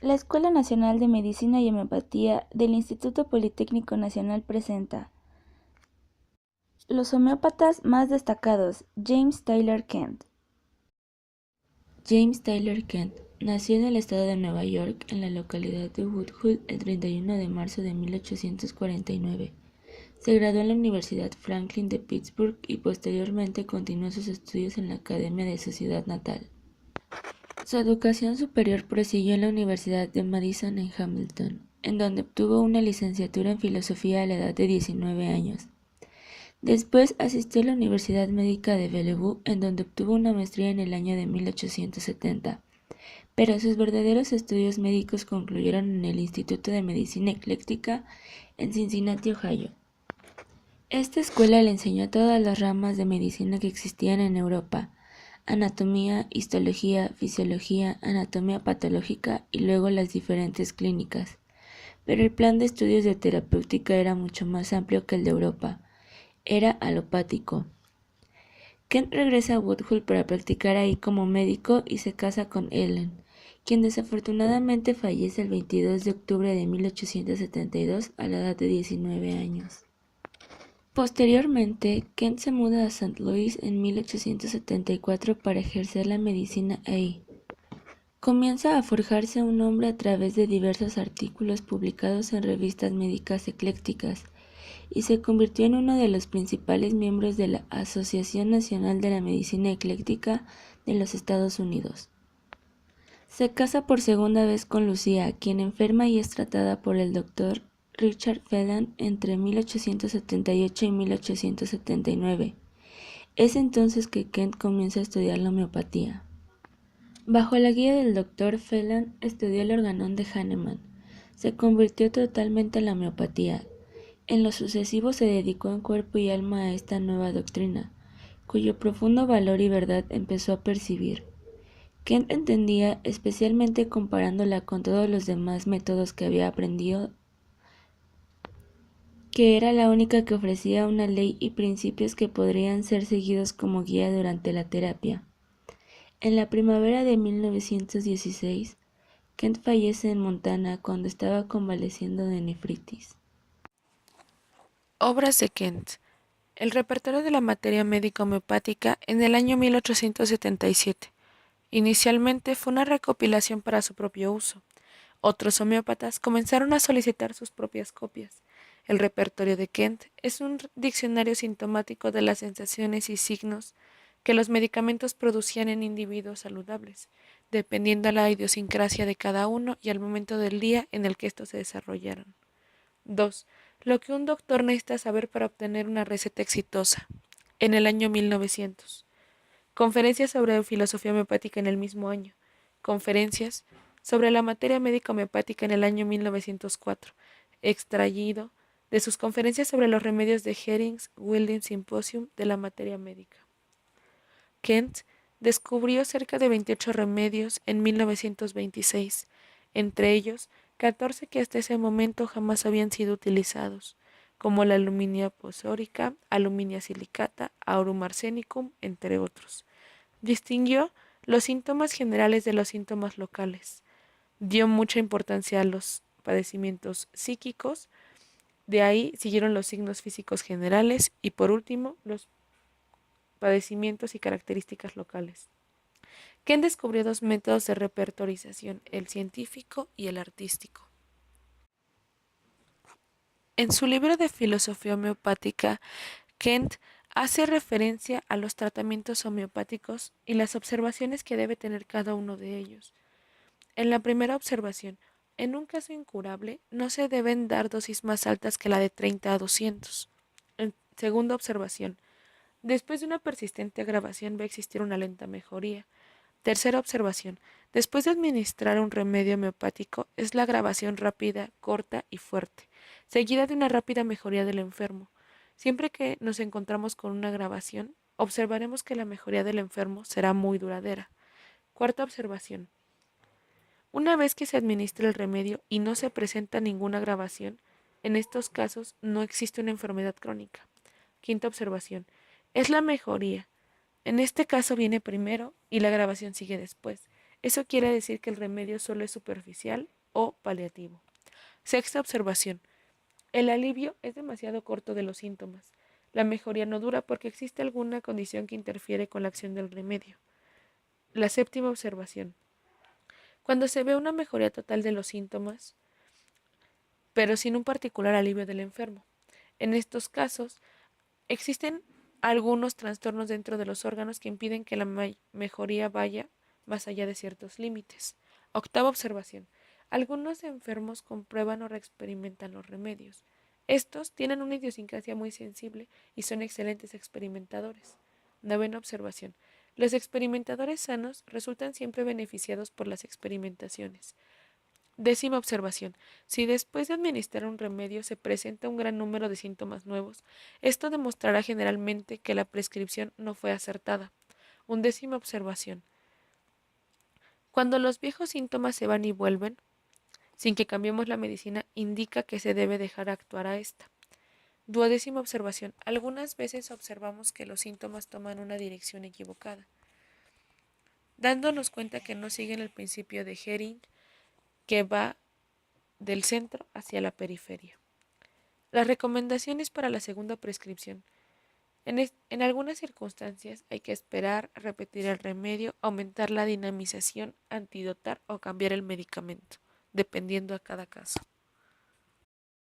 La Escuela Nacional de Medicina y Homeopatía del Instituto Politécnico Nacional presenta los homeópatas más destacados. James Taylor Kent. James Taylor Kent nació en el estado de Nueva York, en la localidad de Woodhull, el 31 de marzo de 1849. Se graduó en la Universidad Franklin de Pittsburgh y posteriormente continuó sus estudios en la academia de su ciudad natal. Su educación superior prosiguió en la Universidad de Madison en Hamilton, en donde obtuvo una licenciatura en filosofía a la edad de 19 años. Después asistió a la Universidad Médica de Bellevue, en donde obtuvo una maestría en el año de 1870, pero sus verdaderos estudios médicos concluyeron en el Instituto de Medicina Ecléctica en Cincinnati, Ohio. Esta escuela le enseñó todas las ramas de medicina que existían en Europa: anatomía, histología, fisiología, anatomía patológica y luego las diferentes clínicas. Pero el plan de estudios de terapéutica era mucho más amplio que el de Europa. Era alopático. Kent regresa a Woodhull para practicar ahí como médico y se casa con Ellen, quien desafortunadamente fallece el 22 de octubre de 1872 a la edad de 19 años. Posteriormente, Kent se muda a St. Louis en 1874 para ejercer la medicina ahí. Comienza a forjarse un nombre a través de diversos artículos publicados en revistas médicas eclécticas y se convirtió en uno de los principales miembros de la Asociación Nacional de la Medicina Ecléctica de los Estados Unidos. Se casa por segunda vez con Lucía, quien enferma y es tratada por el Dr. Richard Phelan entre 1878 y 1879. Es entonces que Kent comienza a estudiar la homeopatía. Bajo la guía del Dr. Phelan estudió el organón de Hahnemann. Se convirtió totalmente en la homeopatía. En lo sucesivo se dedicó en cuerpo y alma a esta nueva doctrina, cuyo profundo valor y verdad empezó a percibir. Kent entendía, especialmente comparándola con todos los demás métodos que había aprendido, que era la única que ofrecía una ley y principios que podrían ser seguidos como guía durante la terapia. En la primavera de 1916, Kent fallece en Montana cuando estaba convaleciendo de nefritis. Obras de Kent. El repertorio de la materia médica homeopática en el año 1877. Inicialmente fue una recopilación para su propio uso. Otros homeópatas comenzaron a solicitar sus propias copias. El repertorio de Kent es un diccionario sintomático de las sensaciones y signos que los medicamentos producían en individuos saludables, dependiendo de la idiosincrasia de cada uno y al momento del día en el que estos se desarrollaron. 2. Lo que un doctor necesita saber para obtener una receta exitosa. En el año 1900. Conferencias sobre filosofía homeopática en el mismo año. Conferencias sobre la materia médica homeopática en el año 1904. Extraído de sus conferencias sobre los remedios de Herring's Wilding Symposium de la materia médica. Kent descubrió cerca de 28 remedios en 1926, entre ellos 14 que hasta ese momento jamás habían sido utilizados, como la aluminia fosfórica, aluminia silicata, aurum arsenicum, entre otros. Distinguió los síntomas generales de los síntomas locales. Dio mucha importancia a los padecimientos psíquicos, de ahí siguieron los signos físicos generales y por último los padecimientos y características locales. Kent descubrió dos métodos de repertorización, el científico y el artístico. En su libro de filosofía homeopática, Kent hace referencia a los tratamientos homeopáticos y las observaciones que debe tener cada uno de ellos. En la primera observación, en un caso incurable, no se deben dar dosis más altas que la de 30 a 200. En segunda observación, después de una persistente agravación va a existir una lenta mejoría. Tercera observación. Después de administrar un remedio homeopático, es la agravación rápida, corta y fuerte, seguida de una rápida mejoría del enfermo. Siempre que nos encontramos con una agravación, observaremos que la mejoría del enfermo será muy duradera. Cuarta observación. Una vez que se administra el remedio y no se presenta ninguna agravación, en estos casos no existe una enfermedad crónica. Quinta observación. Es la mejoría. En este caso viene primero y la agravación sigue después. Eso quiere decir que el remedio solo es superficial o paliativo. Sexta observación. El alivio es demasiado corto de los síntomas. La mejoría no dura porque existe alguna condición que interfiere con la acción del remedio. La séptima observación. Cuando se ve una mejoría total de los síntomas, pero sin un particular alivio del enfermo. En estos casos, existen algunos trastornos dentro de los órganos que impiden que la mejoría vaya más allá de ciertos límites. Octava observación. Algunos enfermos comprueban o reexperimentan los remedios. Estos tienen una idiosincrasia muy sensible y son excelentes experimentadores. Novena observación. Los experimentadores sanos resultan siempre beneficiados por las experimentaciones. Décima observación. Si después de administrar un remedio se presenta un gran número de síntomas nuevos, esto demostrará generalmente que la prescripción no fue acertada. Undécima observación. Cuando los viejos síntomas se van y vuelven, sin que cambiemos la medicina, indica que se debe dejar actuar a esta. Duodécima observación. Algunas veces observamos que los síntomas toman una dirección equivocada, dándonos cuenta que no siguen el principio de Hering, que va del centro hacia la periferia. Las recomendaciones para la segunda prescripción. En algunas circunstancias hay que esperar, repetir el remedio, aumentar la dinamización, antidotar o cambiar el medicamento, dependiendo a cada caso.